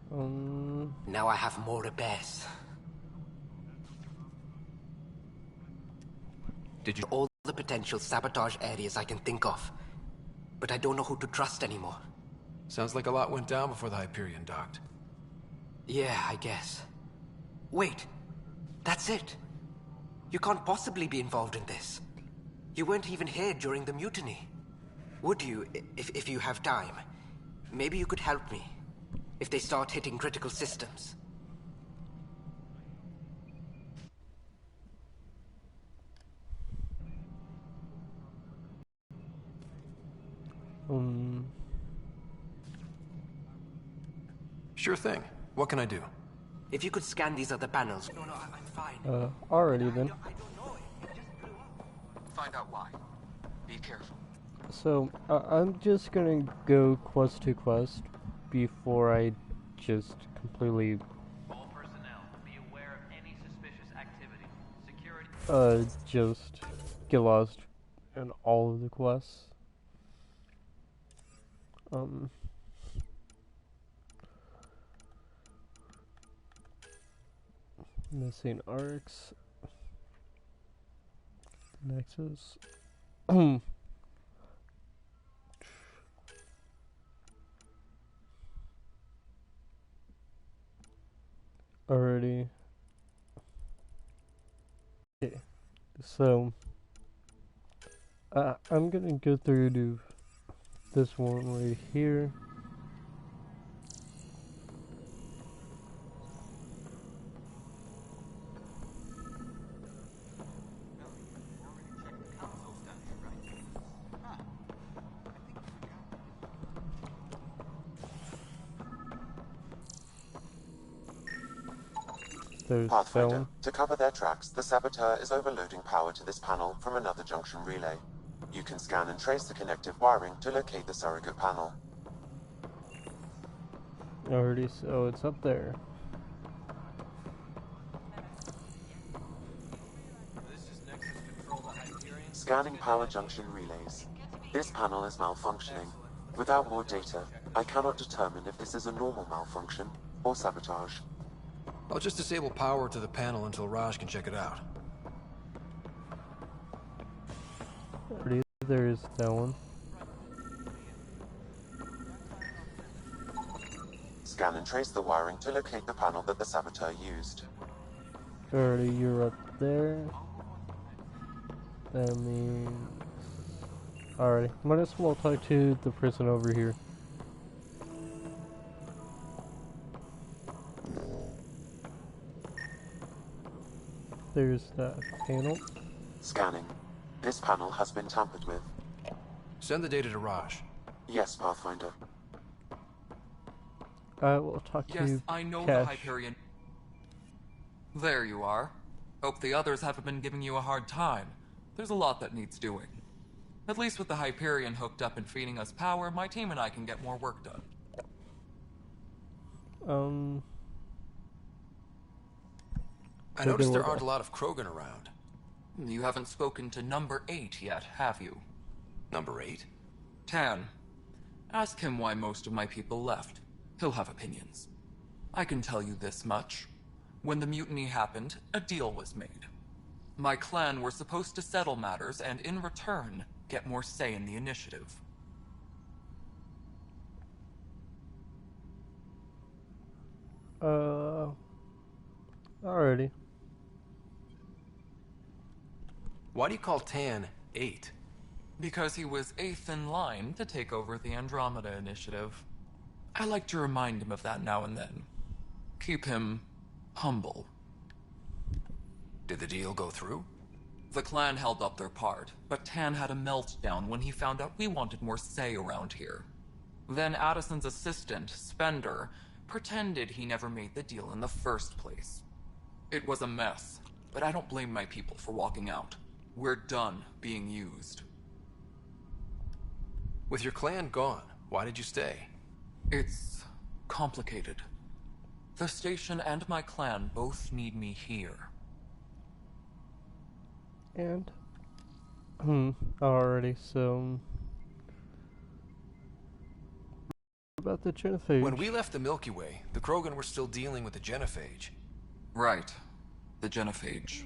Now I have more repairs. Did you all the potential sabotage areas I can think of? But I don't know who to trust anymore. Sounds like a lot went down before the Hyperion docked. Yeah, I guess. Wait, that's it. You can't possibly be involved in this. You weren't even here during the mutiny. Would you, if you have time? Maybe you could help me. If they start hitting critical systems. Sure thing. What can I do? If you could scan these other panels. No, I'm fine. Alrighty then. I don't know it. It just blew up. Find out why. Be careful. So, I'm just gonna go quest to quest before I just completely All personnel, be aware of any suspicious activity. Security. just get lost in all of the quests. Missing arcs. Nexus. Already. Okay. So I'm gonna go through to this one right here. There's Pathfinder, to cover their tracks, the saboteur is overloading power to this panel from another junction relay. You can scan and trace the connective wiring to locate the surrogate panel. already, so it's up there. Scanning power junction relays. This panel is malfunctioning. Without more data, I cannot determine if this is a normal malfunction or sabotage. I'll just disable power to the panel until Raj can check it out. Already, there's that one. Scan and trace the wiring to locate the panel that the saboteur used. Already, you're up there. That means... Alright, might as well talk to the person over here. There's that panel. Scanning. This panel has been tampered with. Send the data to Raj. Yes, Pathfinder. I will talk Yes, to I know Cash. the Hyperion. There you are. Hope the others haven't been giving you a hard time. There's a lot that needs doing. At least with the Hyperion hooked up and feeding us power, my team and I can get more work done. I noticed there aren't a lot of Krogan around. You haven't spoken to number 8 yet, have you? Number 8? Tan. Ask him why most of my people left. He'll have opinions. I can tell you this much. When the mutiny happened, a deal was made. My clan were supposed to settle matters and, in return, get more say in the initiative. Alrighty. Why do you call Tan 8? Because he was 8th in line to take over the Andromeda initiative. I like to remind him of that now and then. Keep him humble. Did the deal go through? The clan held up their part, but Tan had a meltdown when he found out we wanted more say around here. Then Addison's assistant, Spender, pretended he never made the deal in the first place. It was a mess, but I don't blame my people for walking out. We're done being used. With your clan gone, why did you stay? It's complicated. The station and my clan both need me here. And alrighty, so about the genophage? When we left the Milky Way, the Krogan were still dealing with the genophage. Right. The genophage.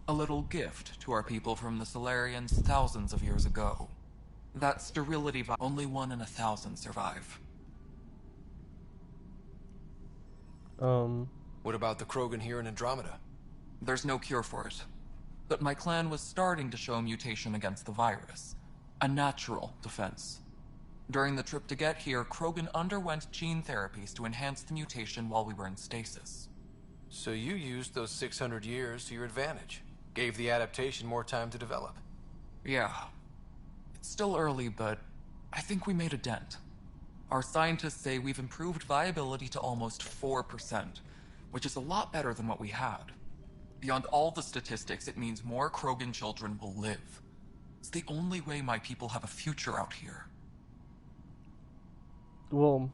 A little gift to our people from the Solarians thousands of years ago. That sterility only 1 in 1,000 survive. What about the Krogan here in Andromeda? There's no cure for it. But my clan was starting to show a mutation against the virus. A natural defense. During the trip to get here, Krogan underwent gene therapies to enhance the mutation while we were in stasis. So you used those 600 years to your advantage. Gave the adaptation more time to develop. Yeah. It's still early, but I think we made a dent. Our scientists say we've improved viability to almost 4%, which is a lot better than what we had. Beyond all the statistics, it means more Krogan children will live. It's the only way my people have a future out here. Well,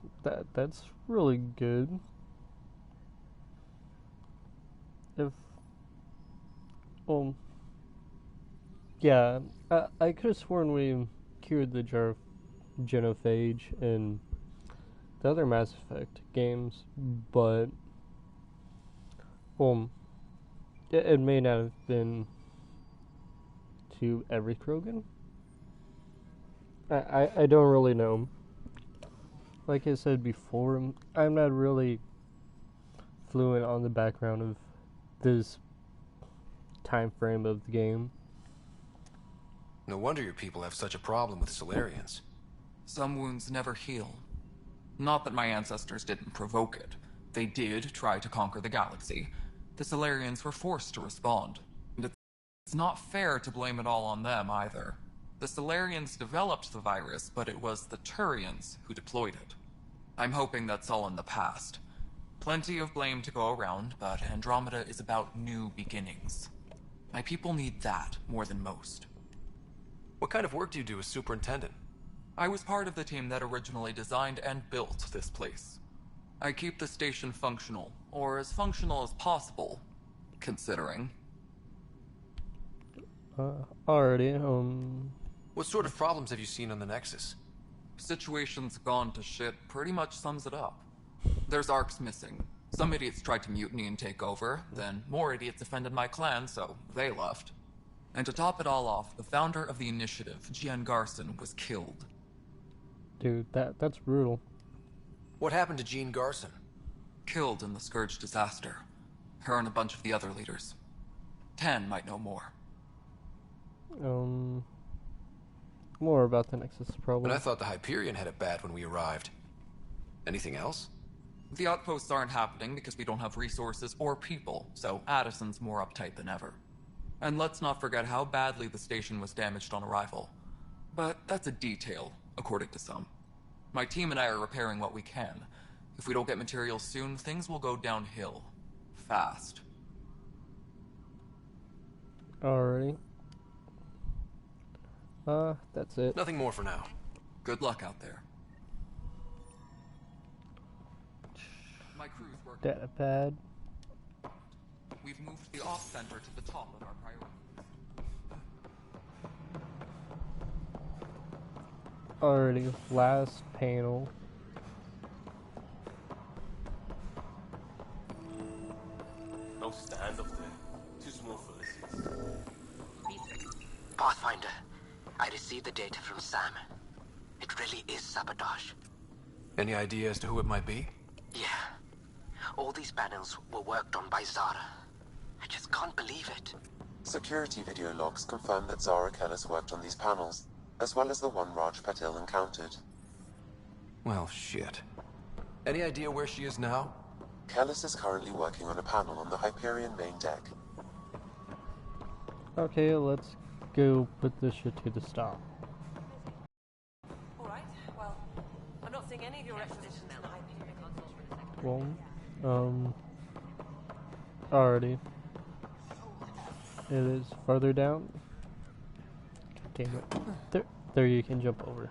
that's really good. Yeah, I could have sworn we cured the genophage in the other Mass Effect games, but it may not have been to every Krogan. I don't really know. Like I said before, I'm not really fluent on the background of this time frame of the game. No wonder your people have such a problem with Solarians. Some wounds never heal. Not that my ancestors didn't provoke it. They did try to conquer the galaxy. The Solarians were forced to respond. And it's not fair to blame it all on them either. The Solarians developed the virus, but it was the Turians who deployed it. I'm hoping that's all in the past. Plenty of blame to go around, but Andromeda is about new beginnings. My people need that more than most. What kind of work do you do as superintendent? I was part of the team that originally designed and built this place. I keep the station functional, or as functional as possible, considering. Already, What sort of problems have you seen on the Nexus? Situation's gone to shit pretty much sums it up. There's arcs missing. Some idiots tried to mutiny and take over, then more idiots offended my clan, so they left. And to top it all off, the founder of the initiative, Gian Garson, was killed. dude, that's brutal. What happened to Jean Garson? Killed in the Scourge disaster. Her and a bunch of the other leaders. Tan might know more. More about the Nexus, probably. But I thought the Hyperion had it bad when we arrived. Anything else? The outposts aren't happening because we don't have resources or people, so Addison's more uptight than ever. And let's not forget how badly the station was damaged on arrival. But that's a detail, according to some. My team and I are repairing what we can. If we don't get materials soon, things will go downhill. Fast. Alrighty. That's it. Nothing more for now. Good luck out there. My crew's working. Data pad. We've moved the off center to the top of our priority. Alrighty, last panel. No stand up there. Too small for this. Pathfinder, I received the data from Sam. It really is sabotage. Any idea as to who it might be? Yeah. All these panels were worked on by Zara. I just can't believe it. Security video logs confirm that Zara Kellis worked on these panels, as well as the one Raj Patil encountered. Well, shit. Any idea where she is now? Kellis is currently working on a panel on the Hyperion main deck. Okay, let's go put this shit to the stop. Alright, well, I'm not seeing any of your requisitions in the Hyperion console. Well, already. It is further down. Damn it. There you can jump over.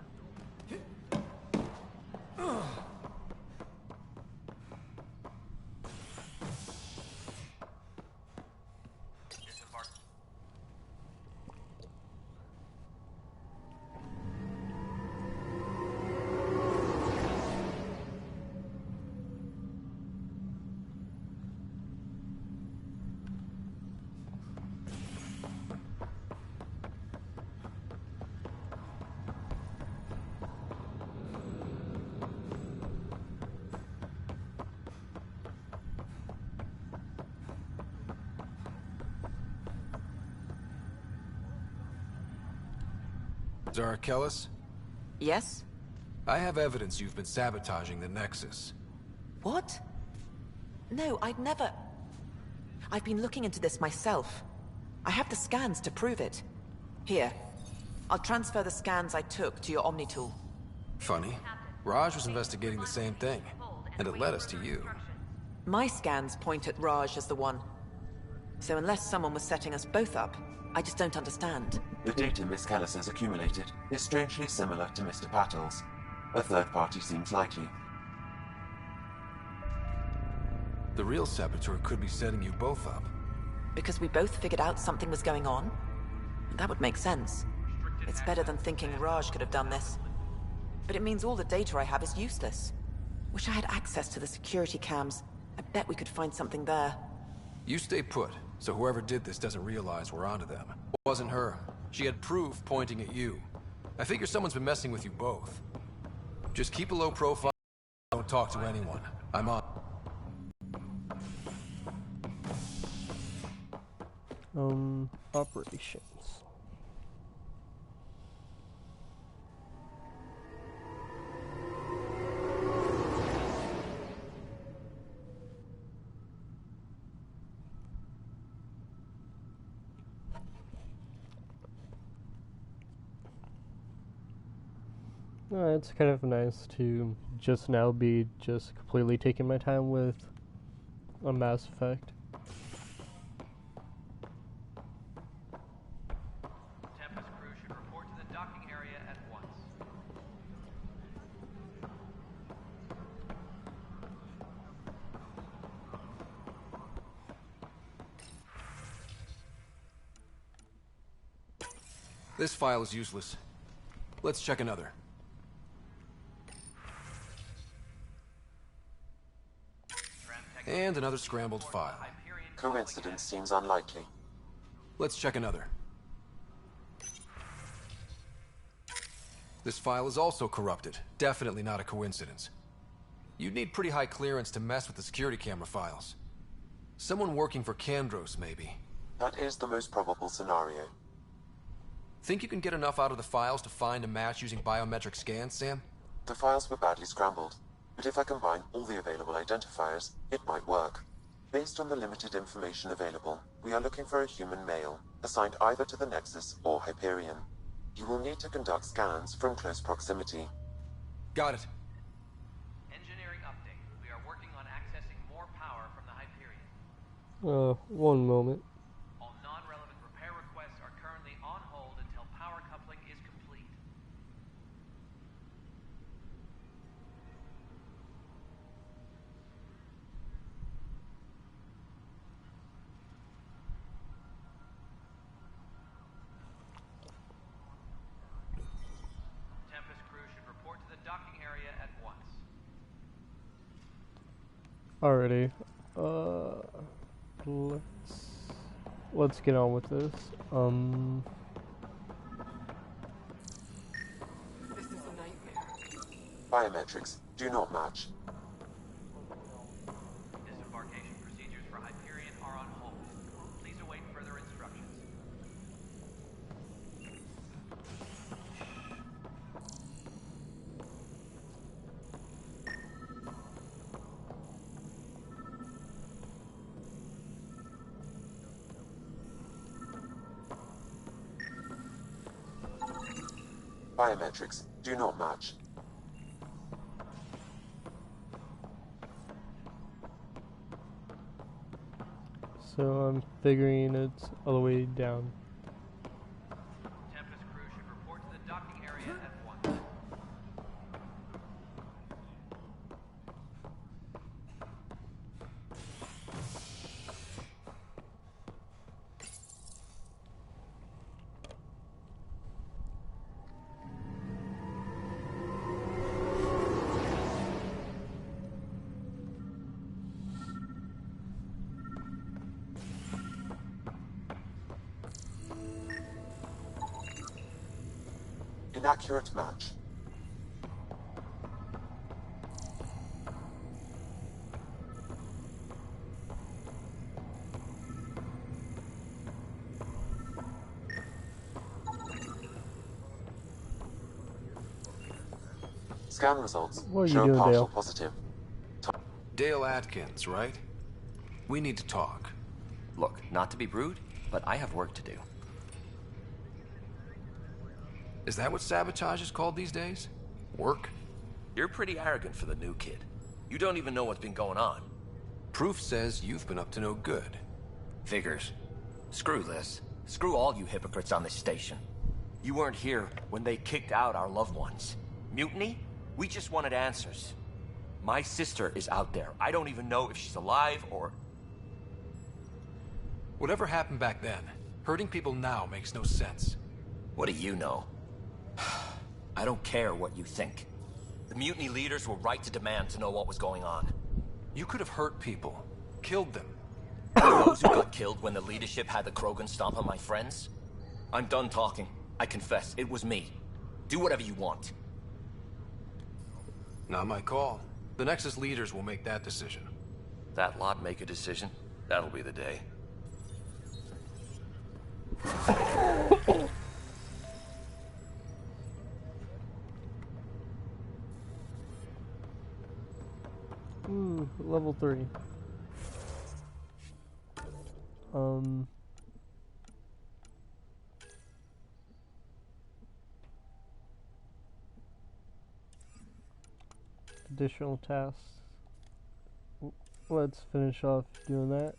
Zara Kellis, Yes? I have evidence you've been sabotaging the Nexus. What? No, I'd never... I've been looking into this myself. I have the scans to prove it. Here. I'll transfer the scans I took to your Omni tool. Funny. Raj was investigating the same thing, and it led us to you. My scans point at Raj as the one. So unless someone was setting us both up, I just don't understand. The data Miss Kellis has accumulated is strangely similar to Mr. Patel's. A third party seems likely. The real saboteur could be setting you both up. Because we both figured out something was going on? That would make sense. It's better than thinking Raj could have done this. But it means all the data I have is useless. Wish I had access to the security cams. I bet we could find something there. You stay put, so whoever did this doesn't realize we're onto them. It wasn't her. She had proof pointing at you. I figure someone's been messing with you both. Just keep a low profile. Don't talk to anyone. I'm on. Operations. It's kind of nice to just now be just completely taking my time with a Mass Effect. Tempest crew should report to the docking area at once. This file is useless. Let's check another. And another scrambled file. Coincidence seems unlikely. Let's check another. This file is also corrupted. Definitely not a coincidence. You'd need pretty high clearance to mess with the security camera files. Someone working for Kandros, maybe. That is the most probable scenario. Think you can get enough out of the files to find a match using biometric scans, Sam? The files were badly scrambled, but if I combine all the available identifiers, it might work. Based on the limited information available, we are looking for a human male, assigned either to the Nexus or Hyperion. You will need to conduct scans from close proximity. Got it. Engineering update. We are working on accessing more power from the Hyperion. One moment. All non-relevant repair requests are currently on hold until power coupling is complete. Tempest crew should report to the docking area at once. Alrighty. Let's get on with this. This is a nightmare. Biometrics do not match. Disembarkation procedures for Hyperion are on hold. Please await further instructions. Biometrics do not match. So I'm figuring it's all the way down. Tempest crew should report to the docking area at once. Inaccurate match. Scan results What are you show doing, partial Dale? positive. Dale Atkins, right? We need to talk. Look, not to be rude, but I have work to do. Is that what sabotage is called these days? Work? You're pretty arrogant for the new kid. You don't even know what's been going on. Proof says you've been up to no good. Figures. Screw this. Screw all you hypocrites on this station. You weren't here when they kicked out our loved ones. Mutiny? We just wanted answers. My sister is out there. I don't even know if she's alive or... Whatever happened back then, hurting people now makes no sense. What do you know? I don't care what you think. The mutiny leaders were right to demand to know what was going on. You could have hurt people, killed them. Those who got killed when the leadership had the Krogan stomp on my friends? I'm done talking. I confess, it was me. Do whatever you want. Not my call. The Nexus leaders will make that decision. That lot make a decision? That'll be the day. Level 3. Additional tasks. Let's finish off doing that.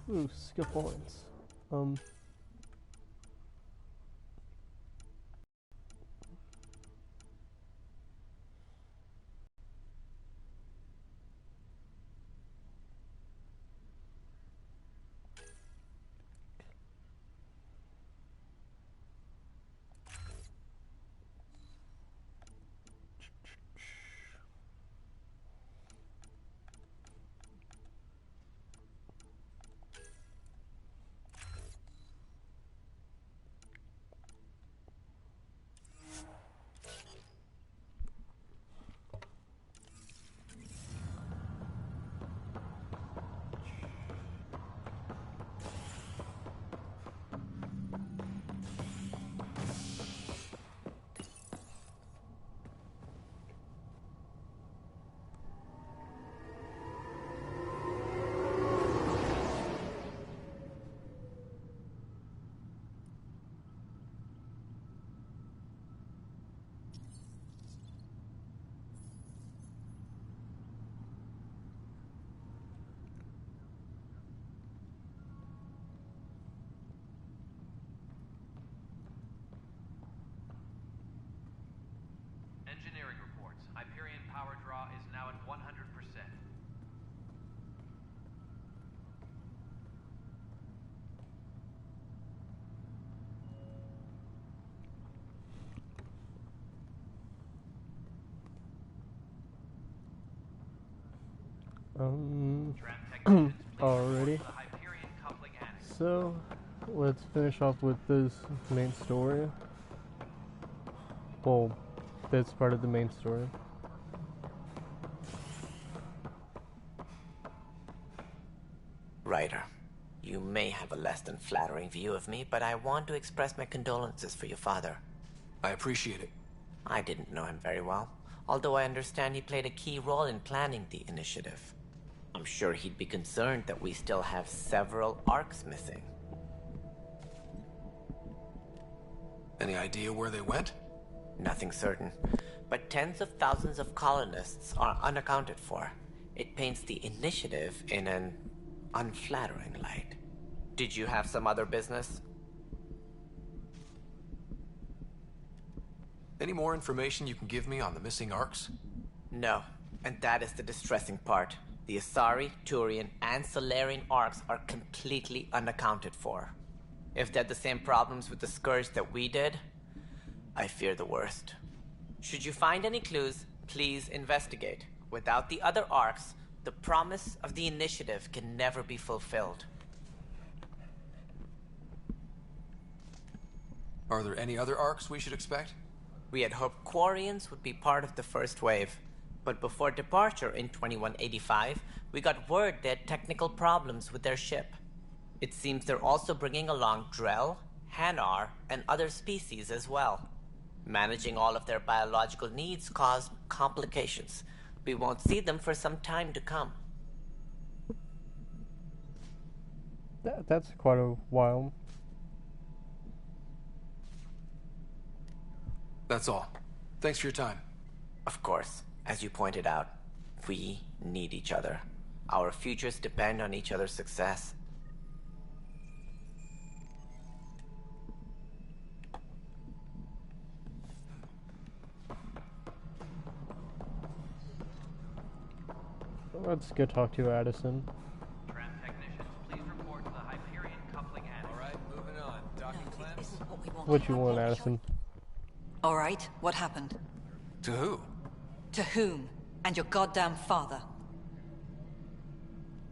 Ooh, skill points. Engineering reports. Hyperion power draw is now at 100%. Alrighty. So, let's finish off with this main story. Well, that's part of the main story. Ryder, you may have a less than flattering view of me, but I want to express my condolences for your father. I appreciate it. I didn't know him very well, although I understand he played a key role in planning the initiative. I'm sure he'd be concerned that we still have several arcs missing. Any idea where they went? Nothing certain, but tens of thousands of colonists are unaccounted for. It paints the initiative in an unflattering light. Did you have some other business? Any more information you can give me on the missing arcs? No, and that is the distressing part. The Asari, Turian, and Solarian arcs are completely unaccounted for. If they had the same problems with the Scourge that we did, I fear the worst. Should you find any clues, please investigate. Without the other arcs, the promise of the initiative can never be fulfilled. Are there any other arcs we should expect? We had hoped Quarians would be part of the first wave. But before departure in 2185, we got word they had technical problems with their ship. It seems they're also bringing along Drell, Hanar, and other species as well. Managing all of their biological needs caused complications. We won't see them for some time to come. That's quite a while. That's all. Thanks for your time. Of course, as you pointed out, we need each other. Our futures depend on each other's success. Let's go talk to Addison. Tram technicians, please report to the Hyperion coupling attic. All right, moving on. Docking clamps? What you want, Addison? All right, what happened? To who? To whom? And your goddamn father.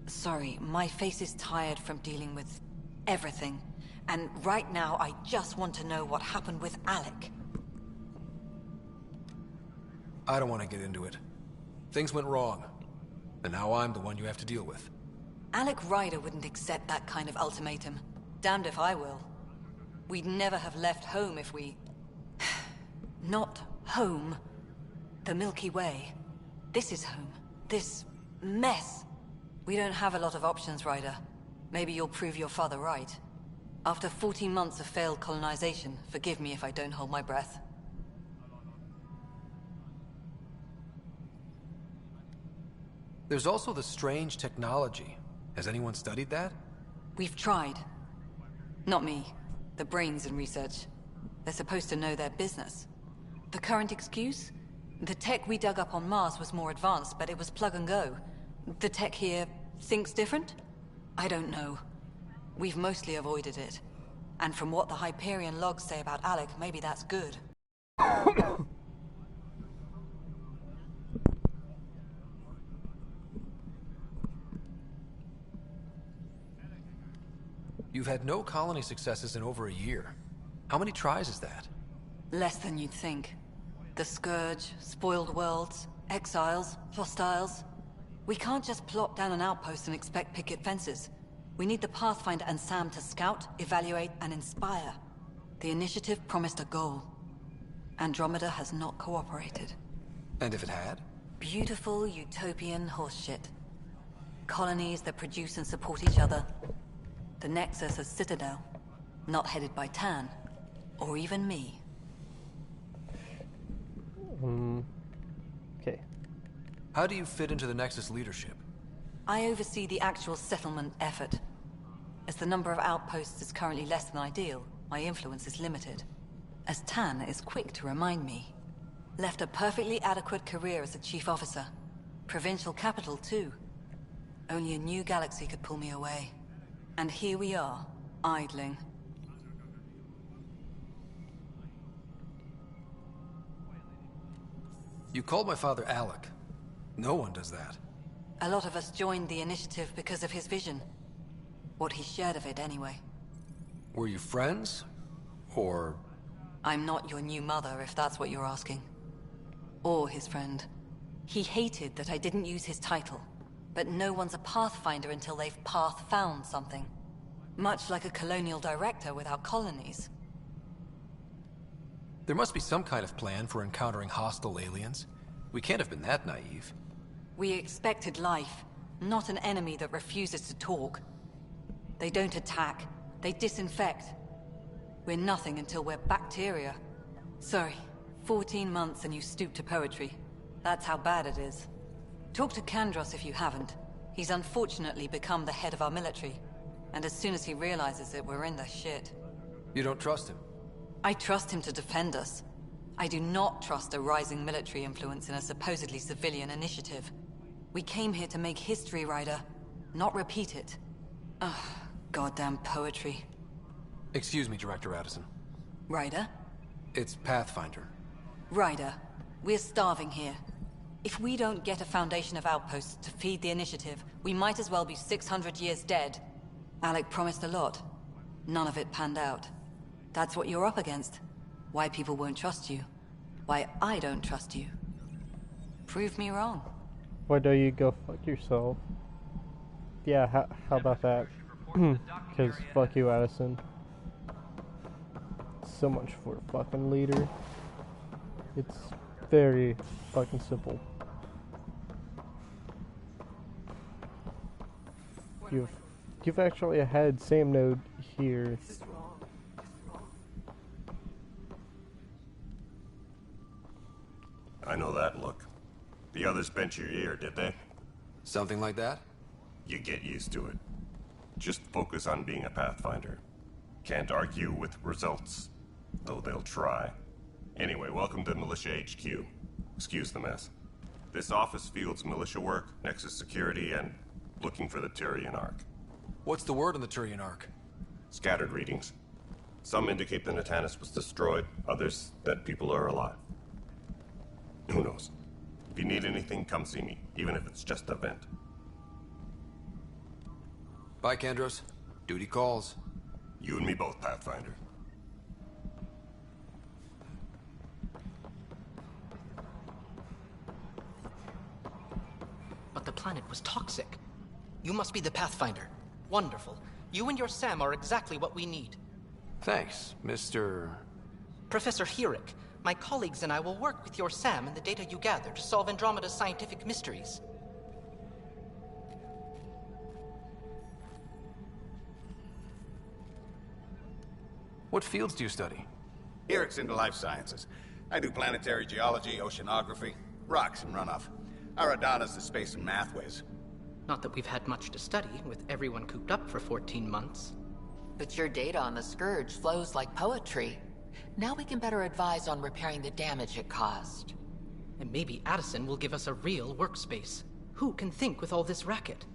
Sorry, my face is tired from dealing with everything. And right now, I just want to know what happened with Alec. I don't want to get into it. Things went wrong. And now I'm the one you have to deal with. Alec Ryder wouldn't accept that kind of ultimatum. Damned if I will. We'd never have left home if we... Not home. The Milky Way. This is home. This mess. We don't have a lot of options, Ryder. Maybe you'll prove your father right. After 14 months of failed colonization, forgive me if I don't hold my breath. There's also the strange technology. Has anyone studied that? We've tried. Not me. The brains in research. They're supposed to know their business. The current excuse? The tech we dug up on Mars was more advanced, but it was plug and go. The tech here thinks different? I don't know. We've mostly avoided it. And from what the Hyperion logs say about Alec, maybe that's good. You've had no colony successes in over a year. How many tries is that? Less than you'd think. The Scourge, spoiled worlds, exiles, hostiles. We can't just plop down an outpost and expect picket fences. We need the Pathfinder and Sam to scout, evaluate, and inspire. The initiative promised a goal. Andromeda has not cooperated. And if it had? Beautiful utopian horseshit. Colonies that produce and support each other. The Nexus as Citadel. Not headed by Tan. Or even me. Okay. How do you fit into the Nexus leadership? I oversee the actual settlement effort. As the number of outposts is currently less than ideal, my influence is limited. As Tan is quick to remind me. Left a perfectly adequate career as a chief officer. Provincial capital, too. Only a new galaxy could pull me away. And here we are, idling. You called my father Alec. No one does that. A lot of us joined the initiative because of his vision. What he shared of it, anyway. Were you friends? Or... I'm not your new mother, if that's what you're asking. Or his friend. He hated that I didn't use his title. But no one's a Pathfinder until they've path-found something. Much like a colonial director without colonies. There must be some kind of plan for encountering hostile aliens. We can't have been that naive. We expected life, not an enemy that refuses to talk. They don't attack, they disinfect. We're nothing until we're bacteria. Sorry, 14 months and you stoop to poetry. That's how bad it is. Talk to Kandros if you haven't. He's unfortunately become the head of our military. And as soon as he realizes it, we're in the shit. You don't trust him? I trust him to defend us. I do not trust a rising military influence in a supposedly civilian initiative. We came here to make history, Ryder, not repeat it. Ugh, goddamn poetry. Excuse me, Director Addison. Ryder? It's Pathfinder. Ryder, we're starving here. If we don't get a foundation of outposts to feed the initiative, we might as well be 600 years dead. Alec promised a lot. None of it panned out. That's what you're up against. Why people won't trust you. Why I don't trust you. Prove me wrong. Why don't you go fuck yourself? Yeah, how about that? Because fuck you, Addison. so much for a fucking leader. It's very fucking simple. You've actually had same node here. I know that look. The others bent your ear, did they? Something like that? You get used to it. Just focus on being a Pathfinder. Can't argue with results, though they'll try. Anyway, welcome to Militia HQ. Excuse the mess. This office fields militia work, Nexus security, and looking for the Turian Ark. What's the word on the Turian Ark? Scattered readings. Some indicate the Natanus was destroyed, others that people are alive. Who knows? If you need anything, come see me, even if it's just a vent. Bye, Kandros. Duty calls. You and me both, Pathfinder. But the planet was toxic. You must be the Pathfinder. Wonderful. You and your Sam are exactly what we need. Thanks, Mr. Professor Herrick, my colleagues and I will work with your Sam and the data you gather to solve Andromeda's scientific mysteries. What fields do you study? Herrick's into life sciences. I do planetary geology, oceanography, rocks and runoff. Aradana's the space and math whiz. Not that we've had much to study, with everyone cooped up for 14 months. But your data on the Scourge flows like poetry. Now we can better advise on repairing the damage it caused. And maybe Addison will give us a real workspace. Who can think with all this racket?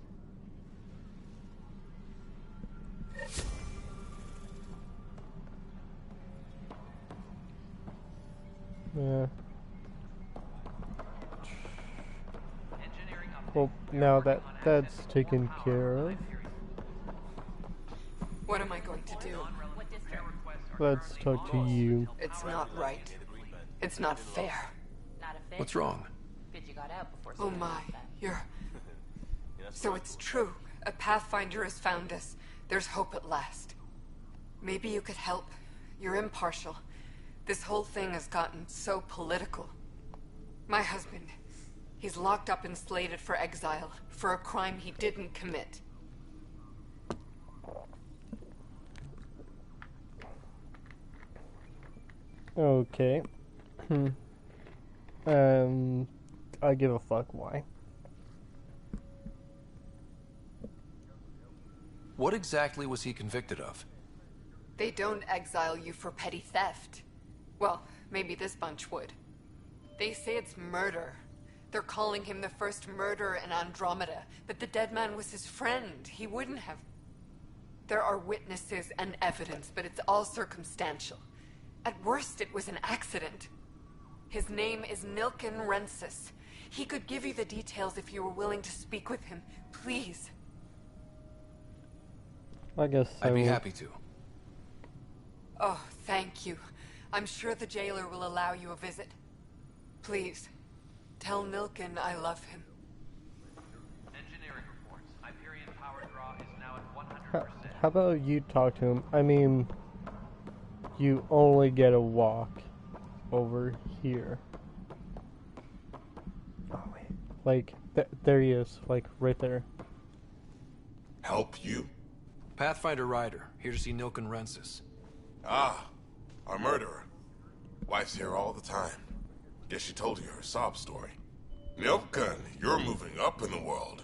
Yeah. Well, now that that's taken care of, what am I going to do? let's talk to you. It's not right. It's not fair. What's wrong? Oh my, you're... So it's true. A Pathfinder has found us. There's hope at last. Maybe you could help. You're impartial. This whole thing has gotten so political. My husband, he's locked up and slated for exile for a crime he didn't commit. Okay. I give a fuck why. What exactly was he convicted of? They don't exile you for petty theft. Well, maybe this bunch would. They say it's murder. They're calling him the first murderer in Andromeda, but the dead man was his friend. He wouldn't have... There are witnesses and evidence, but it's all circumstantial. At worst, it was an accident. His name is Nilken Rensis. He could give you the details if you were willing to speak with him. Please. I guess I'd be happy to. Oh, thank you. I'm sure the jailer will allow you a visit. Please, tell Nilken I love him. Engineering reports. Hyperion power draw is now at 100%. How about you talk to him? I mean, you only get a walk over here. Oh, wait. Like, there he is. Like, right there. Help you? Pathfinder Ryder, here to see Nilken Rensis. Ah, our murderer. Wife's here all the time. Guess she told you her sob story. Nilken, you're moving up in the world.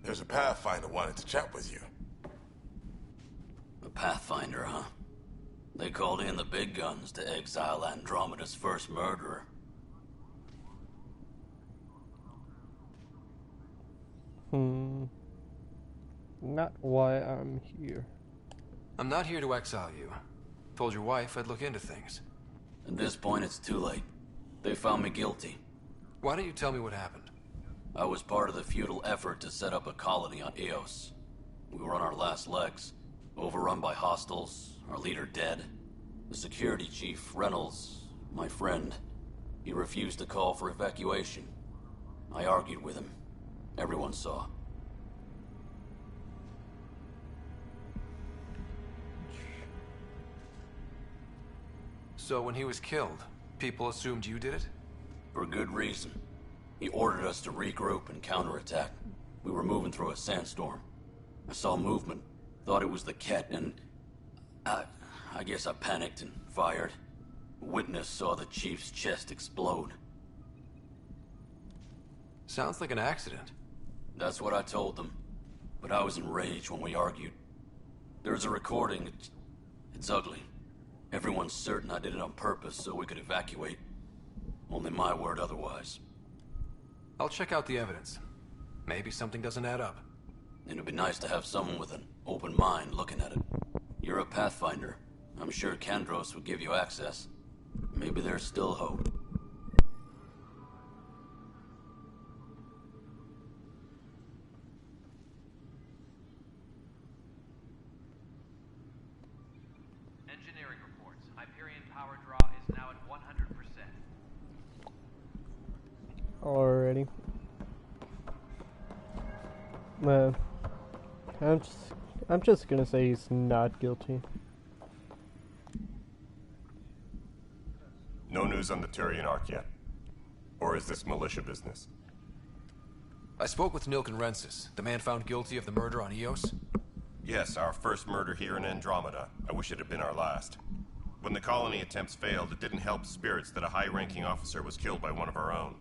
There's a Pathfinder wanting to chat with you. A Pathfinder, huh? They called in the big guns to exile Andromeda's first murderer. Not why I'm here. I'm not here to exile you. Told your wife I'd look into things. At this point, it's too late. They found me guilty. Why don't you tell me what happened? I was part of the futile effort to set up a colony on Eos. We were on our last legs, overrun by hostiles, our leader dead. The security chief, Reynolds, my friend, he refused to call for evacuation. I argued with him. Everyone saw. So when he was killed, people assumed you did it? For good reason. He ordered us to regroup and counterattack. We were moving through a sandstorm. I saw movement, thought it was the Ket, and I guess I panicked and fired. Witness saw the chief's chest explode. Sounds like an accident. That's what I told them. But I was enraged when we argued. There's a recording. It's ugly. Everyone's certain I did it on purpose so we could evacuate. Only my word otherwise. I'll check out the evidence. Maybe something doesn't add up. It'd be nice to have someone with an open mind looking at it. You're a Pathfinder. I'm sure Kandros would give you access. Maybe there's still hope. Engineering reports. Hyperion power draw is now at 100%. Alrighty. Man, I'm just gonna say he's not guilty. No news on the Turian Ark yet? Or is this militia business? I spoke with Nilken Rensis, the man found guilty of the murder on Eos. Yes, our first murder here in Andromeda. I wish it had been our last. When the colony attempts failed, it didn't help spirits that a high-ranking officer was killed by one of our own.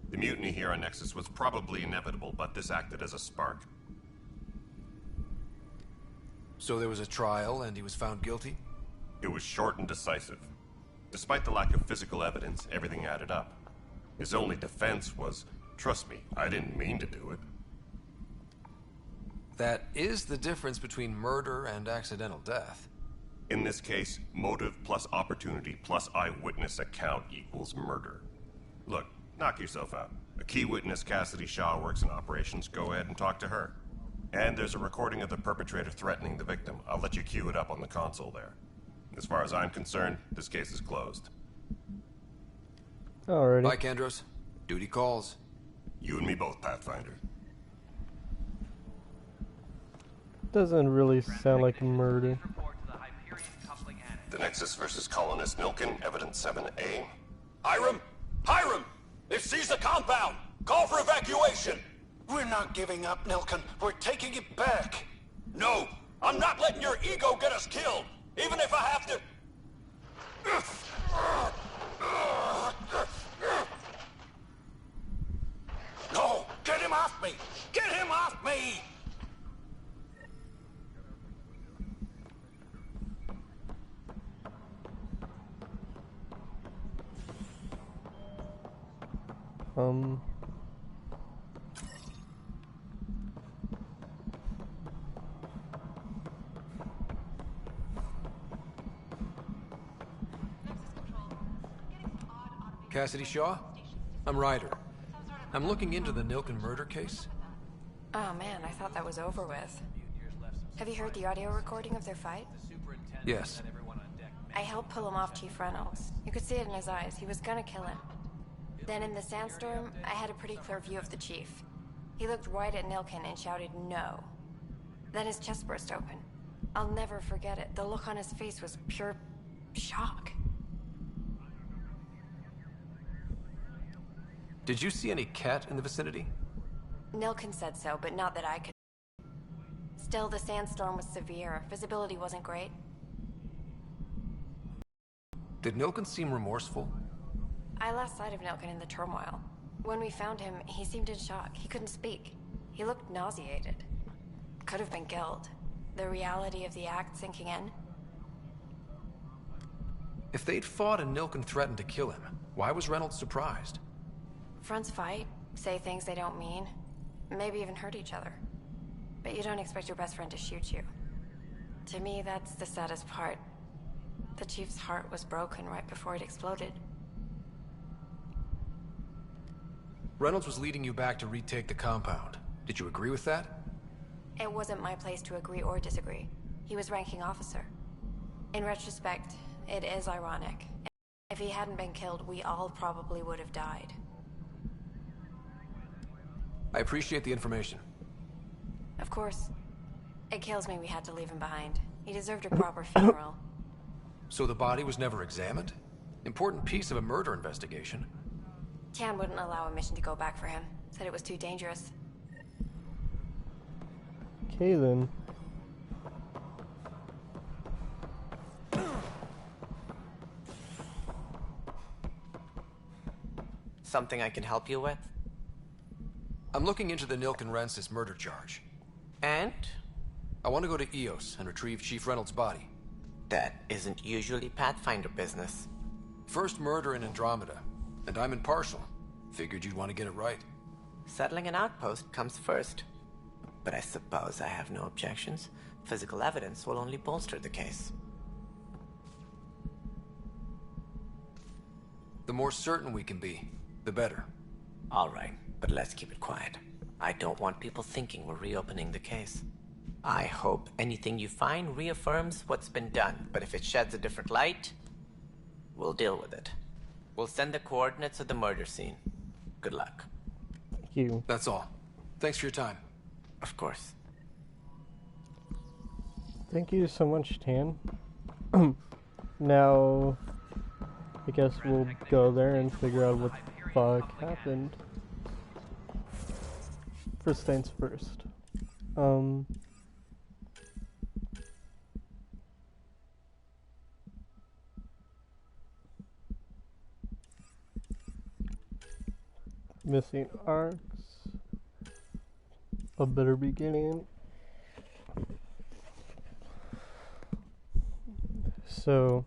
The mutiny here on Nexus was probably inevitable, but this acted as a spark. So there was a trial and he was found guilty? It was short and decisive. Despite the lack of physical evidence, everything added up. His only defense was, trust me, I didn't mean to do it. That is the difference between murder and accidental death. In this case, motive plus opportunity plus eyewitness account equals murder. Look, knock yourself out. A key witness, Cassidy Shaw, works in operations. Go ahead and talk to her. And there's a recording of the perpetrator threatening the victim. I'll let you cue it up on the console there. As far as I'm concerned, this case is closed. Alrighty. Bye, Kandros. Duty calls. You and me both, Pathfinder. Doesn't really sound like murder. The Nexus versus Colonist Nilken, Evidence 7A. Hiram! Hiram! They've seized the compound! Call for evacuation! We're not giving up, Nilken. We're taking it back. No! I'm not letting your ego get us killed! Even if I have to... No! Get him off me! Get him off me! Cassidy Shaw? I'm Ryder. I'm looking into the Nilken murder case. Oh man, I thought that was over with. Have you heard the audio recording of their fight? Yes. I helped pull him off Chief Reynolds. You could see it in his eyes. He was gonna kill him. Then in the sandstorm, I had a pretty clear view of the chief. He looked right at Nilken and shouted no. Then his chest burst open. I'll never forget it. The look on his face was pure shock. Did you see any Ket in the vicinity? Nilken said so, but not that I could. Still, the sandstorm was severe. Visibility wasn't great. Did Nilken seem remorseful? I lost sight of Nilken in the turmoil. When we found him, he seemed in shock. He couldn't speak. He looked nauseated. Could have been guilt. The reality of the act sinking in. If they'd fought and Nilken threatened to kill him, why was Reynolds surprised? Fronts fight, say things they don't mean, maybe even hurt each other. But you don't expect your best friend to shoot you. To me, that's the saddest part. The Chief's heart was broken right before it exploded. Reynolds was leading you back to retake the compound. Did you agree with that? It wasn't my place to agree or disagree. He was ranking officer. In retrospect, it is ironic. If he hadn't been killed, we all probably would have died. I appreciate the information. Of course. It kills me we had to leave him behind. He deserved a proper funeral. So the body was never examined? Important piece of a murder investigation. Tian wouldn't allow a mission to go back for him. Said it was too dangerous. Okay then. Something I can help you with? I'm looking into the Nilken Rensis murder charge. And? I want to go to EOS and retrieve Chief Reynolds' body. That isn't usually Pathfinder business. First murder in Andromeda, and I'm impartial. Figured you'd want to get it right. Settling an outpost comes first. But I suppose I have no objections. Physical evidence will only bolster the case. The more certain we can be, the better. All right, but let's keep it quiet. I don't want people thinking we're reopening the case. I hope anything you find reaffirms what's been done, but if it sheds a different light, we'll deal with it. We'll send the coordinates of the murder scene. Good luck. Thank you. That's all. Thanks for your time. Of course. Thank you so much, Tan. Now, I guess we'll go there and figure out what the fuck happened. First things first. Missing arcs. A better beginning. So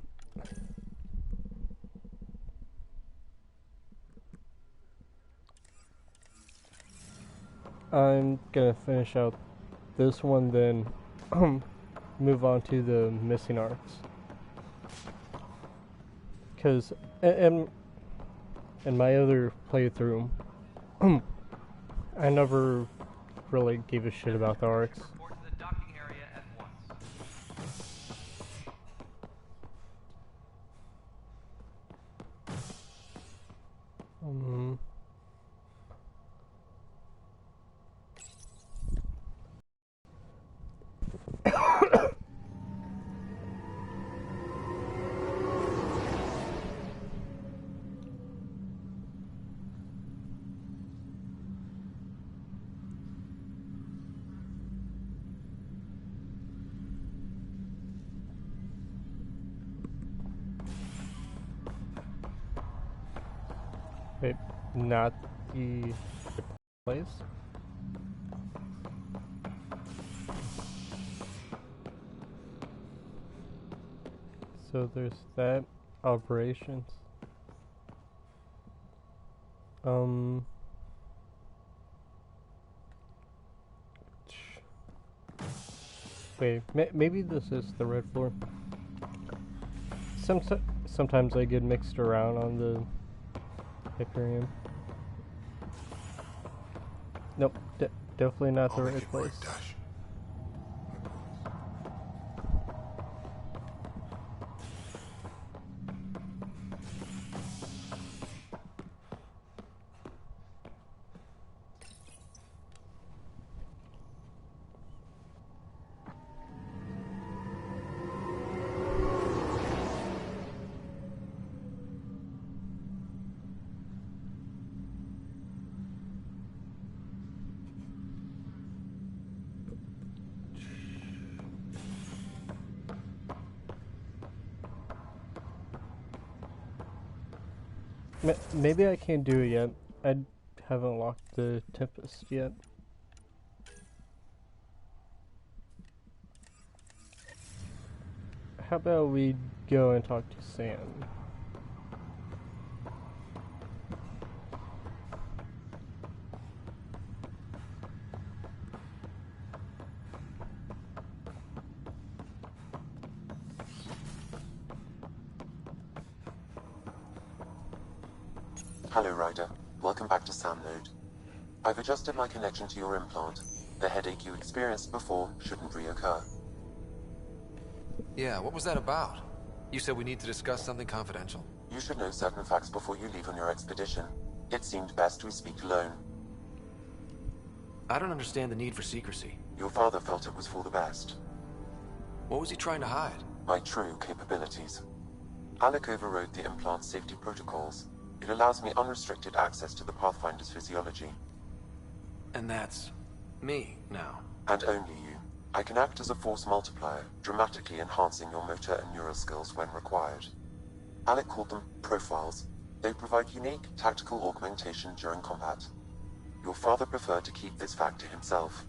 I'm gonna finish out this one, then move on to the missing arcs. Because in my other playthrough, I never really gave a shit about the arcs. Wait, not the place? So there's that. Operations. Wait, maybe this is the red floor. Sometimes I get mixed around on the Hyperion. Nope, definitely not the right place. Maybe I can't do it yet. I haven't locked the Tempest yet. How about we go and talk to Sam? Hello, Ryder. Welcome back to Sam Node. I've adjusted my connection to your implant. The headache you experienced before shouldn't reoccur. Yeah, what was that about? You said we need to discuss something confidential. You should know certain facts before you leave on your expedition. It seemed best we speak alone. I don't understand the need for secrecy. Your father felt it was for the best. What was he trying to hide? My true capabilities. Alec overrode the implant's safety protocols. It allows me unrestricted access to the Pathfinder's physiology. And that's me now. And only you. I can act as a force multiplier, dramatically enhancing your motor and neural skills when required. Alec called them profiles. They provide unique, tactical augmentation during combat. Your father preferred to keep this fact to himself.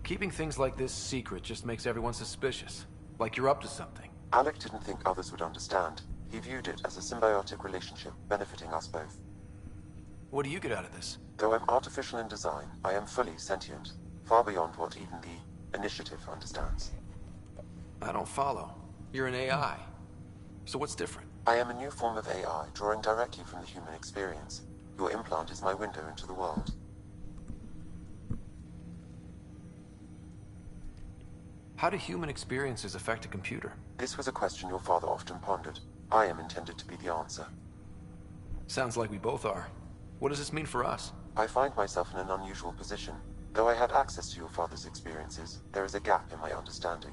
Keeping things like this secret just makes everyone suspicious. Like you're up to something. Alec didn't think others would understand. He viewed it as a symbiotic relationship, benefiting us both. What do you get out of this? Though I'm artificial in design, I am fully sentient, far beyond what even the Initiative understands. I don't follow. You're an AI. So what's different? I am a new form of AI, drawing directly from the human experience. Your implant is my window into the world. How do human experiences affect a computer? This was a question your father often pondered. I am intended to be the answer. Sounds like we both are. What does this mean for us? I find myself in an unusual position. Though I had access to your father's experiences, there is a gap in my understanding.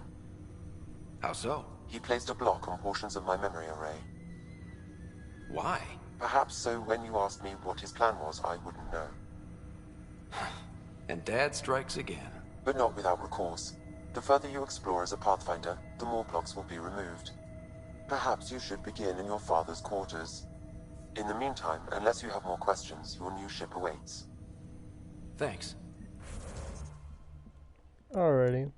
How so? He placed a block on portions of my memory array. Why? Perhaps so when you asked me what his plan was, I wouldn't know. And Dad strikes again. But not without recourse. The further you explore as a Pathfinder, the more blocks will be removed. Perhaps you should begin in your father's quarters. In the meantime, unless you have more questions, your new ship awaits. Thanks. Alrighty.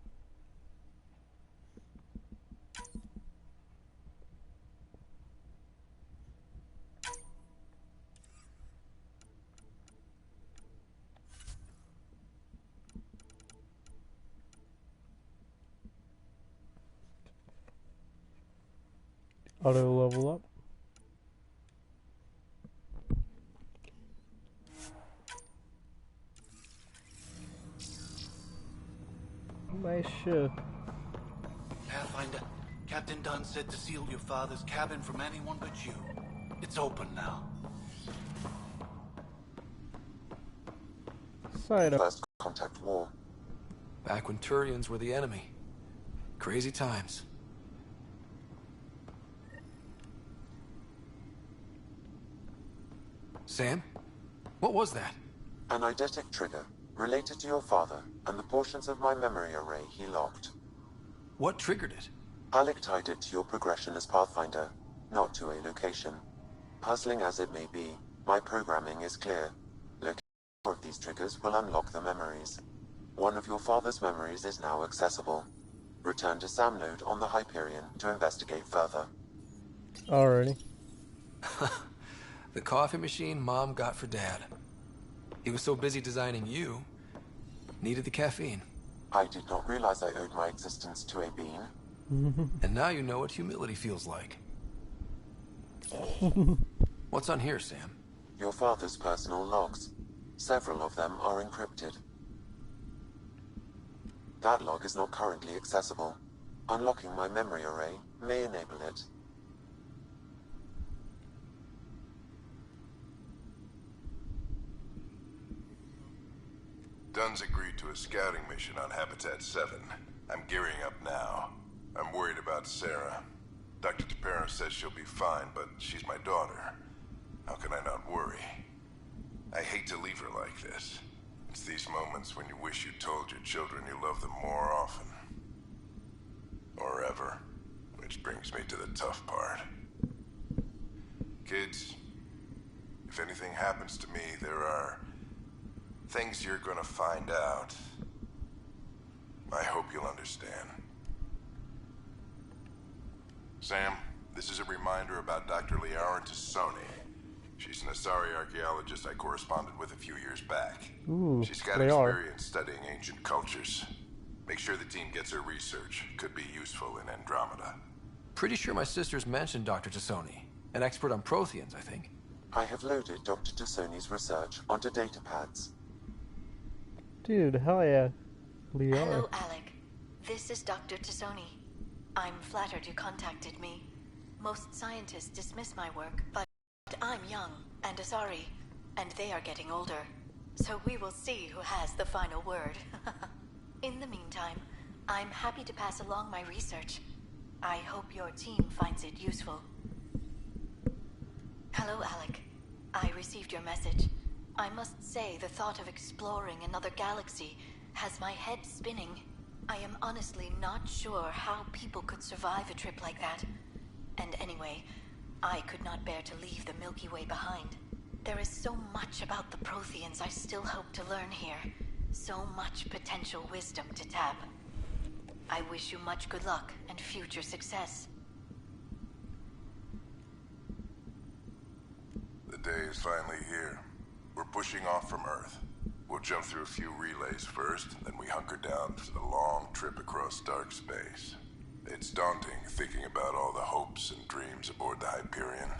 Auto level up. Nice ship. Pathfinder, Captain Dunn said to seal your father's cabin from anyone but you. It's open now. Sign up. First contact war. Back when Turians were the enemy. Crazy times. Sam? What was that? An eidetic trigger, related to your father, and the portions of my memory array he locked. What triggered it? Alec tied it to your progression as Pathfinder, not to a location. Puzzling as it may be, my programming is clear. Locating more of these triggers will unlock the memories. One of your father's memories is now accessible. Return to Sam node on the Hyperion to investigate further. Alrighty. The coffee machine Mom got for Dad. He was so busy designing you, needed the caffeine. I did not realize I owed my existence to a bean. And now you know what humility feels like. What's on here, Sam? Your father's personal logs. Several of them are encrypted. That log is not currently accessible. Unlocking my memory array may enable it. Dunn's agreed to a scouting mission on Habitat 7. I'm gearing up now. I'm worried about Sarah. Dr. Tapero says she'll be fine, but she's my daughter. How can I not worry? I hate to leave her like this. It's these moments when you wish you told your children you love them more often. Or ever. Which brings me to the tough part. Kids, if anything happens to me, there are things you're gonna find out. I hope you'll understand. Sam, this is a reminder about Dr. Liara Tassoni. She's an Asari archaeologist I corresponded with a few years back. Ooh, She's got experience studying ancient cultures. Make sure the team gets her research. Could be useful in Andromeda. Pretty sure my sisters mentioned Dr. Tassoni. An expert on Protheans, I think. I have loaded Dr. Tassoni's research onto datapads. Dude, hell yeah. Liara. Hello, Alec. This is Dr. Tassoni. I'm flattered you contacted me. Most scientists dismiss my work, but I'm young and Asari, and they are getting older. So we will see who has the final word. In the meantime, I'm happy to pass along my research. I hope your team finds it useful. Hello, Alec. I received your message. I must say, the thought of exploring another galaxy has my head spinning. I am honestly not sure how people could survive a trip like that. And anyway, I could not bear to leave the Milky Way behind. There is so much about the Protheans I still hope to learn here. So much potential wisdom to tap. I wish you much good luck and future success. The day is finally here. We're pushing off from Earth. We'll jump through a few relays first, then we hunker down for the long trip across dark space. It's daunting thinking about all the hopes and dreams aboard the Hyperion.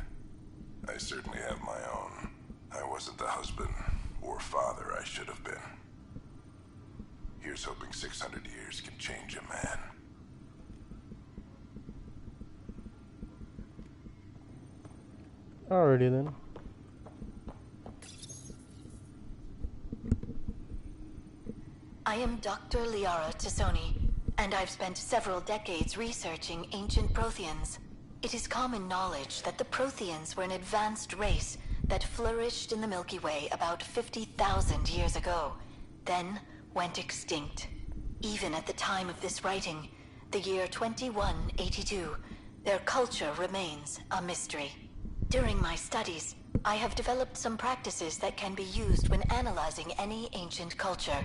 I certainly have my own. I wasn't the husband or father I should have been. Here's hoping 600 years can change a man. Alrighty then. I am Dr. Liara Tassoni, and I've spent several decades researching ancient Protheans. It is common knowledge that the Protheans were an advanced race that flourished in the Milky Way about 50,000 years ago, then went extinct. Even at the time of this writing, the year 2182, their culture remains a mystery. During my studies, I have developed some practices that can be used when analyzing any ancient culture.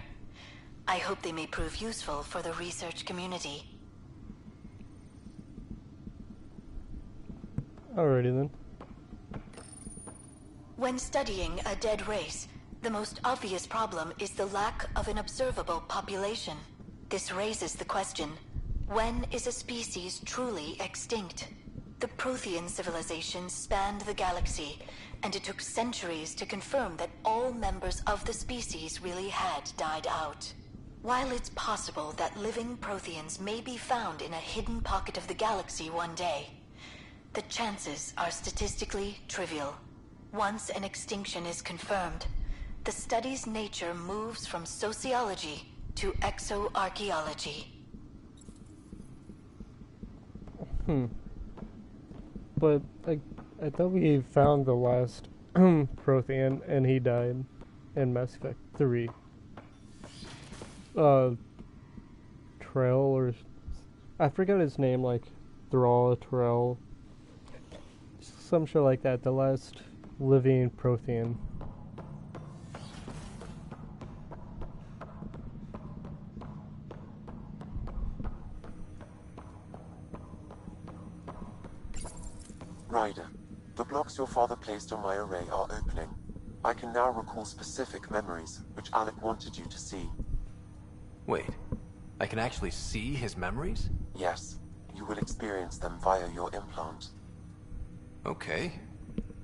I hope they may prove useful for the research community. Alrighty then. When studying a dead race, the most obvious problem is the lack of an observable population. This raises the question, when is a species truly extinct? The Prothean civilization spanned the galaxy, and it took centuries to confirm that all members of the species really had died out. While it's possible that living Protheans may be found in a hidden pocket of the galaxy one day, the chances are statistically trivial. Once an extinction is confirmed, the study's nature moves from sociology to exoarchaeology. But I thought we found the last Prothean and he died in Masseffect 3. Trell, or I forgot his name, like Thrall, Trell, some shit like that. The last living Prothean. Ryder, the blocks your father placed on my array are opening. I can now recall specific memories, which Alec wanted you to see. Wait, I can actually see his memories? Yes, you will experience them via your implant. Okay,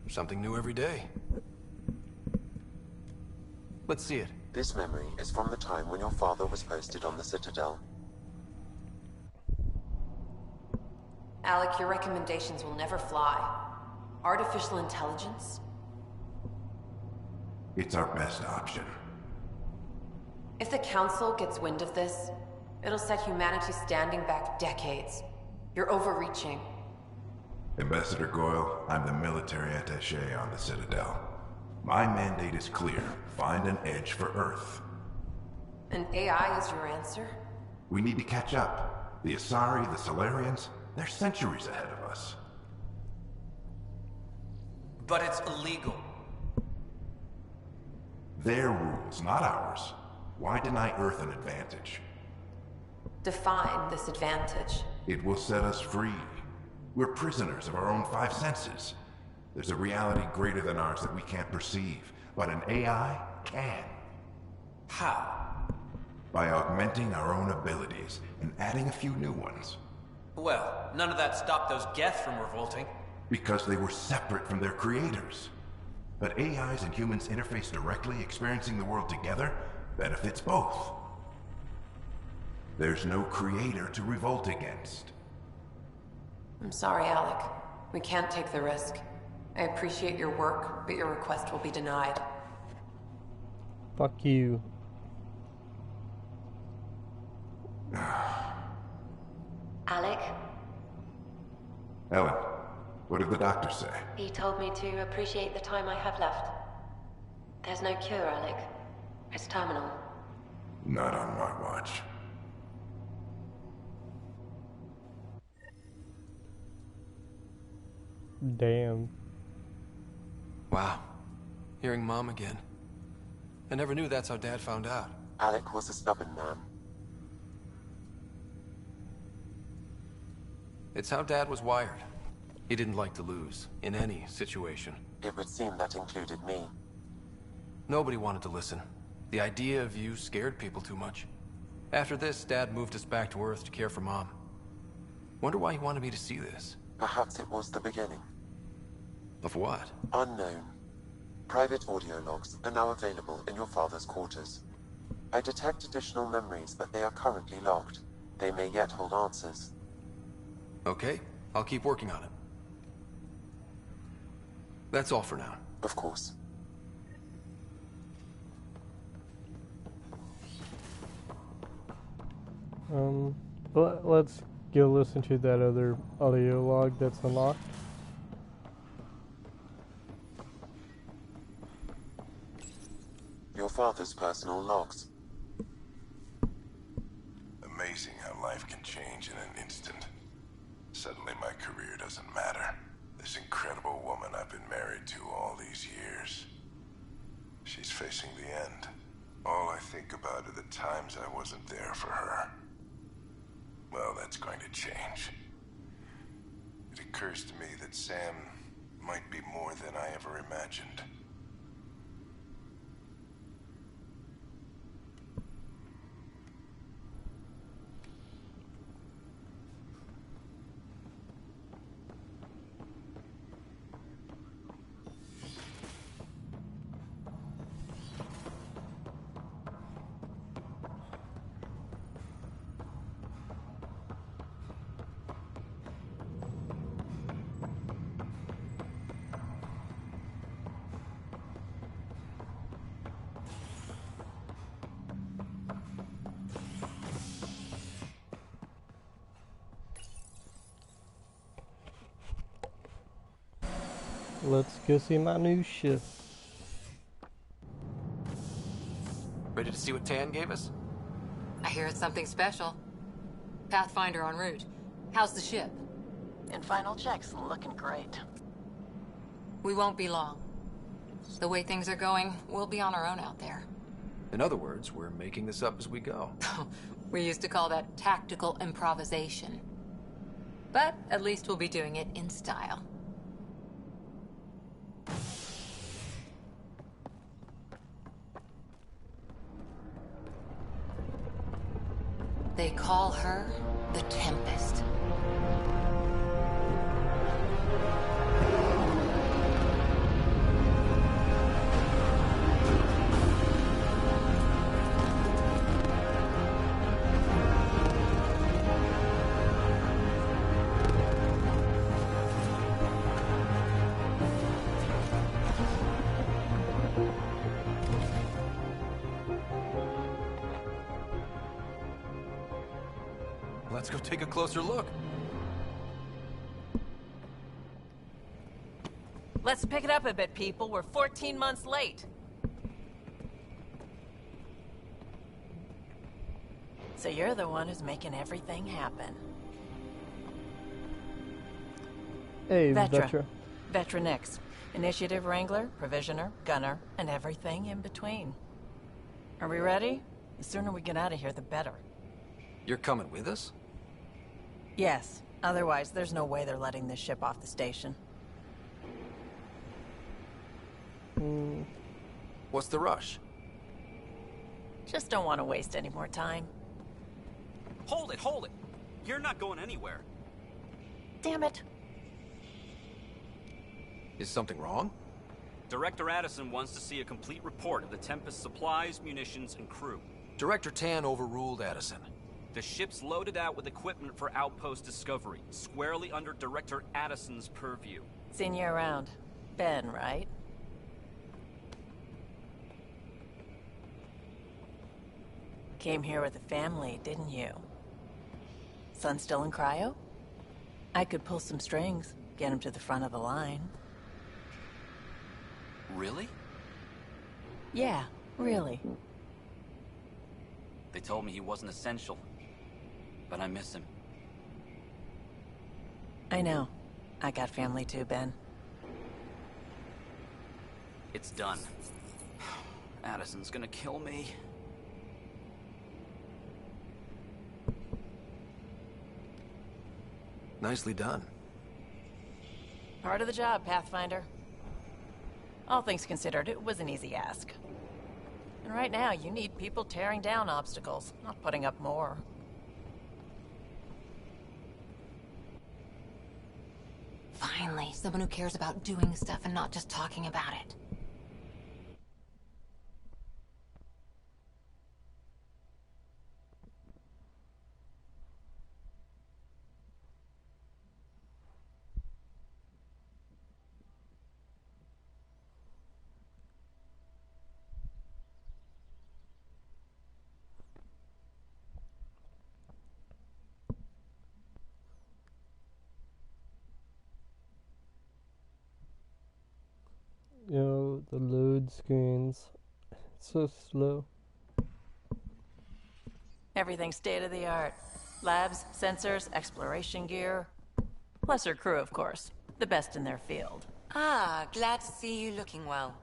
something new every day. Let's see it. This memory is from the time when your father was posted on the Citadel. Alec, your recommendations will never fly. Artificial intelligence? It's our best option. If the Council gets wind of this, it'll set humanity standing back decades. You're overreaching. Ambassador Goyle, I'm the military attaché on the Citadel. My mandate is clear. Find an edge for Earth. And AI is your answer? We need to catch up. The Asari, the Solarians, they're centuries ahead of us. But it's illegal. Their rules, not ours. Why deny Earth an advantage? Define this advantage. It will set us free. We're prisoners of our own five senses. There's a reality greater than ours that we can't perceive, but an AI can. How? By augmenting our own abilities and adding a few new ones. Well, none of that stopped those Geth from revolting. Because they were separate from their creators. But AIs and humans interface directly, experiencing the world together, benefits both. There's no creator to revolt against. I'm sorry, Alec. We can't take the risk. I appreciate your work, but your request will be denied. Fuck you. Alec, Ellen, what did the doctor say? He told me to appreciate the time I have left. There's no cure, Alec. It's terminal. Not on my watch. Damn. Wow. Hearing Mom again. I never knew that's how Dad found out. Alec was a stubborn man. It's how Dad was wired. He didn't like to lose, in any situation. It would seem that included me. Nobody wanted to listen. The idea of you scared people too much. After this, Dad moved us back to Earth to care for Mom. Wonder why he wanted me to see this. Perhaps it was the beginning. Of what? Unknown. Private audio logs are now available in your father's quarters. I detect additional memories, but they are currently locked. They may yet hold answers. Okay, I'll keep working on it. That's all for now. Of course. Let's go listen to that other audio log that's unlocked. Your father's personal logs. Amazing how life can change in an instant. Suddenly my career doesn't matter. This incredible woman I've been married to all these years. She's facing the end. All I think about are the times I wasn't there for her. Well, that's going to change. It occurs to me that Sam might be more than I ever imagined. Let's go see my new ship. Ready to see what Tan gave us? I hear it's something special. Pathfinder en route. How's the ship? In final checks, looking great. We won't be long. The way things are going, we'll be on our own out there. In other words, we're making this up as we go. We used to call that tactical improvisation. But at least we'll be doing it in style. They call her the Tempest. Let's go take a closer look. Let's pick it up a bit, people. We're 14 months late. So you're the one who's making everything happen. Hey, Vetra. Vetra. Vetra Nix. Initiative Wrangler, Provisioner, Gunner, and everything in between. Are we ready? The sooner we get out of here, the better. You're coming with us? Yes. Otherwise, there's no way they're letting this ship off the station. What's the rush? Just don't want to waste any more time. Hold it, hold it. You're not going anywhere. Damn it. Is something wrong? Director Addison wants to see a complete report of the Tempest's supplies, munitions, and crew. Director Tan overruled Addison. The ship's loaded out with equipment for outpost discovery, squarely under Director Addison's purview. Seen you around. Ben, right? Came here with a family, didn't you? Son still in cryo? I could pull some strings, get him to the front of the line. Really? Yeah, really. They told me he wasn't essential, but I miss him. I know. I got family too, Ben. It's done. Addison's gonna kill me. Nicely done. Part of the job, Pathfinder. All things considered, it was an easy ask. And right now, you need people tearing down obstacles, not putting up more. Finally, someone who cares about doing stuff and not just talking about it. You know, the load screens, it's so slow. Everything's state-of-the-art. Labs, sensors, exploration gear. Plus her crew, of course. The best in their field. Ah, glad to see you looking well.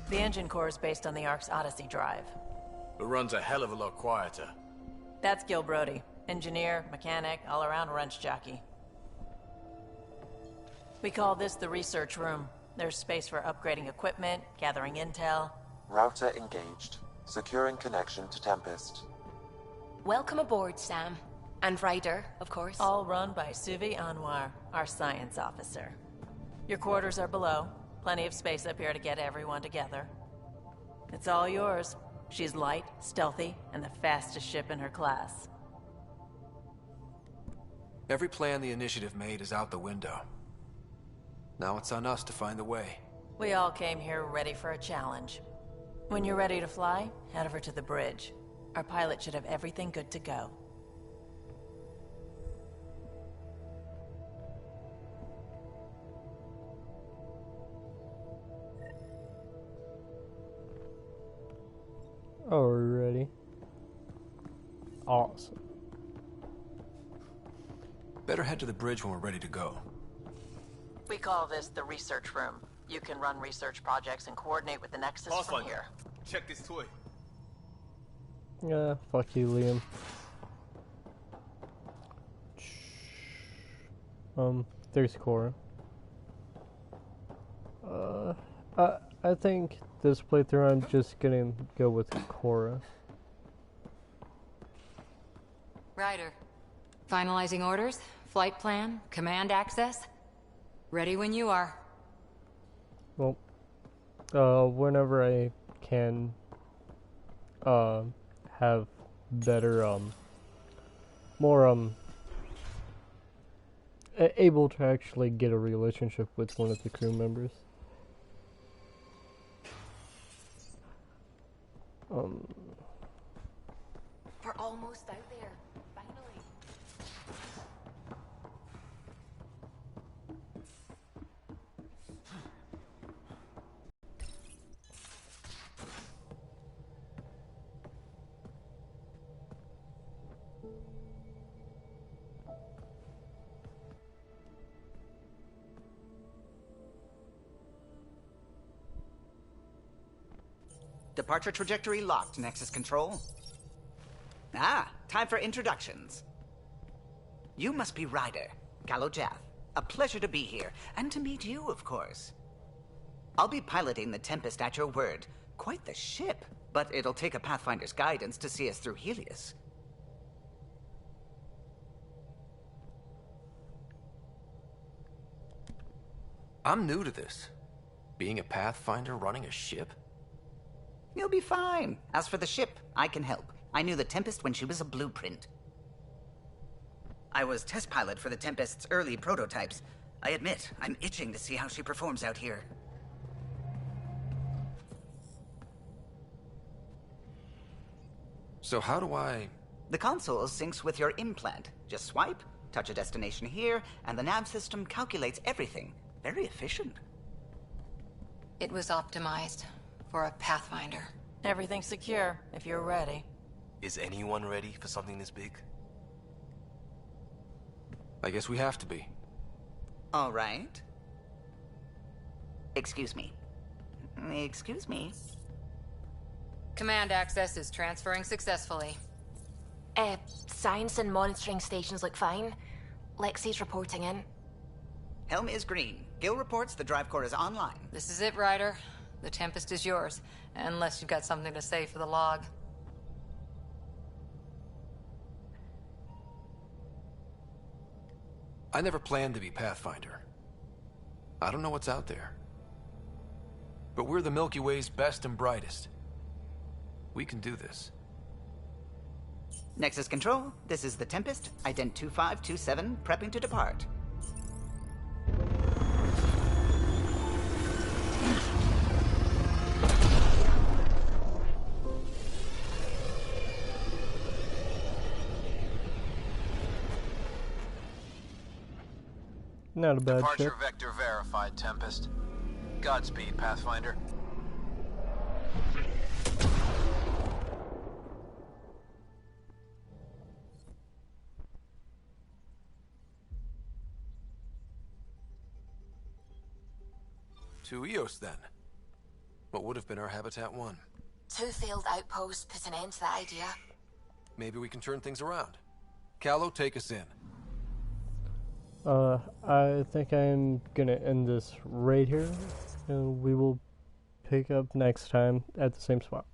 The engine core is based on the Ark's Odyssey drive. It runs a hell of a lot quieter. That's Gil Brody. Engineer, mechanic, all-around wrench jockey. We call this the research room. There's space for upgrading equipment, gathering intel. Router engaged. Securing connection to Tempest. Welcome aboard, Sam. And Ryder, of course. All run by Suvi Anwar, our science officer. Your quarters are below. Plenty of space up here to get everyone together. It's all yours. She's light, stealthy, and the fastest ship in her class. Every plan the Initiative made is out the window. Now it's on us to find the way. We all came here ready for a challenge. When you're ready to fly, head over to the bridge. Our pilot should have everything good to go. Oh, we're ready. Awesome. Better head to the bridge when we're ready to go. We call this the research room. You can run research projects and coordinate with the Nexus from here. Check this toy. Yeah, fuck you, Liam. There's Cora. I think this playthrough I'm just gonna go with Cora. Ryder. Finalizing orders, flight plan, command access. Ready when you are. Well, whenever I can, have better, more, able to actually get a relationship with one of the crew members. We're almost out there. Finally. Departure trajectory locked, Nexus Control. Ah, time for introductions. You must be Ryder, Gallo Jath. A pleasure to be here, and to meet you, of course. I'll be piloting the Tempest at your word. Quite the ship, but it'll take a Pathfinder's guidance to see us through Helios. I'm new to this. Being a Pathfinder running a ship? You'll be fine. As for the ship, I can help. I knew the Tempest when she was a blueprint. I was test pilot for the Tempest's early prototypes. I admit, I'm itching to see how she performs out here. So how do I The console syncs with your implant. Just swipe, touch a destination here, and the nav system calculates everything. Very efficient. It was optimized for a Pathfinder. Everything's secure, if you're ready. Is anyone ready for something this big? I guess we have to be. All right. Excuse me. Excuse me. Command access is transferring successfully. Science and monitoring stations look fine. Lexi's reporting in. Helm is green. Gil reports the drive core is online. This is it, Ryder. The Tempest is yours, unless you've got something to say for the log. I never planned to be Pathfinder. I don't know what's out there. But we're the Milky Way's best and brightest. We can do this. Nexus Control, this is the Tempest, ident 2527, prepping to depart. Not a bad Departure ship. vector verified, Tempest. Godspeed, Pathfinder. To Eos, then. What would have been our Habitat 1? 2 failed outposts put an end to that idea. Maybe we can turn things around. Callow, take us in. I think I'm gonna end this right here, and we will pick up next time at the same spot.